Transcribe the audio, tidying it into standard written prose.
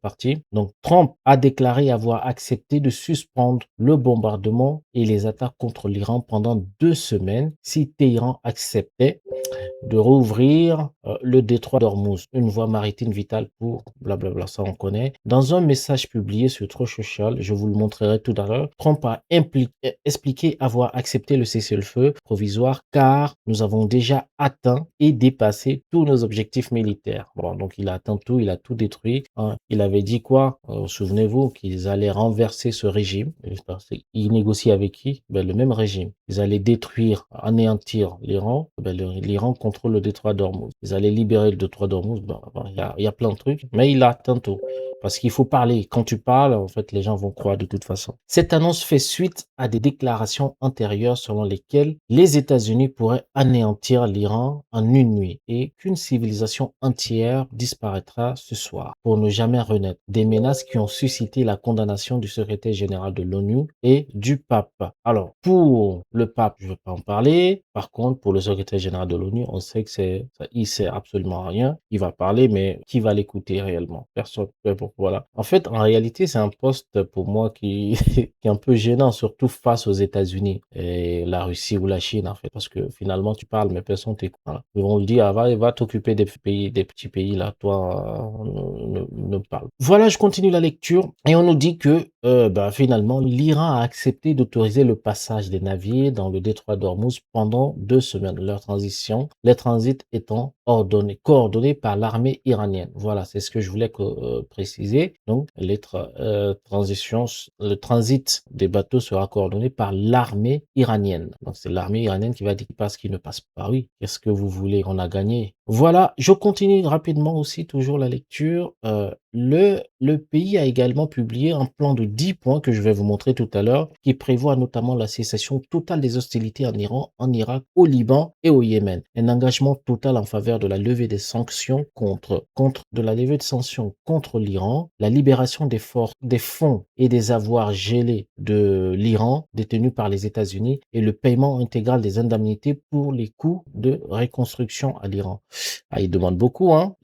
partie. Donc, Trump a déclaré avoir accepté de suspendre le bombardement et les attaques contre l'Iran pendant 2 semaines si Téhéran acceptait de rouvrir le détroit d'Ormuz, une voie maritime vitale pour blablabla, ça on connaît. Dans un message publié sur Truth Social, je vous le montrerai tout à l'heure, Trump a expliqué avoir accepté le cessez-le-feu provisoire car nous avons déjà atteint et dépassé tous nos objectifs militaires. Bon, donc il a atteint tout, il a tout détruit. Hein. Il avait dit quoi? Souvenez-vous qu'ils allaient renverser ce régime. Ils négocient avec qui? Ben, le même régime. Ils allaient détruire, anéantir l'Iran. Ben, l'Iran contrôle le détroit d'Ormuz. Ils allaient libérer le détroit d'Ormuz. Ben, il y a plein de trucs, mais il a atteint tout. Parce qu'il faut parler. Quand tu parles, en fait, les gens vont croire de toute façon. Cette annonce fait suite à des déclarations antérieures selon lesquelles les États-Unis pourraient anéantir l'Iran en une nuit et qu'une civilisation entière disparaîtra ce soir pour ne jamais renaître. Des menaces qui ont suscité la condamnation du secrétaire général de l'ONU et du pape. Alors, pour le pape, je ne vais pas en parler. Par contre, pour le secrétaire général de l'ONU, on sait que il sert absolument à rien. Il va parler, mais qui va l'écouter réellement? Personne. Bon, voilà. En fait, en réalité, c'est un poste pour moi qui, qui est un peu gênant, surtout face aux États-Unis et la Russie ou la Chine, en fait, parce que finalement, tu parles, mais personne t'écoute. Voilà. Ils vont le dire, ah, va t'occuper des pays, des petits pays, là, toi, ne parle. Voilà, je continue la lecture et on nous dit que finalement, l'Iran a accepté d'autoriser le passage des navires dans le détroit d'Ormuz pendant 2 semaines. Les transits étant coordonnés par l'armée iranienne. Voilà, c'est ce que je voulais préciser. Donc, le transit des bateaux sera coordonné par l'armée iranienne. Donc, c'est l'armée iranienne qui va dire qui passe, qui ne passe pas. Oui, qu'est-ce que vous voulez? On a gagné. Voilà, je continue rapidement aussi, toujours la lecture. Le pays a également publié un plan de 10 points que je vais vous montrer tout à l'heure, qui prévoit notamment la cessation totale des hostilités en Iran, en Irak, au Liban et au Yémen. Un engagement total en faveur de la levée des sanctions contre l'Iran, la libération des fonds et des avoirs gelés de l'Iran détenus par les États-Unis et le paiement intégral des indemnités pour les coûts de reconstruction à l'Iran. Ah, il demande beaucoup, hein?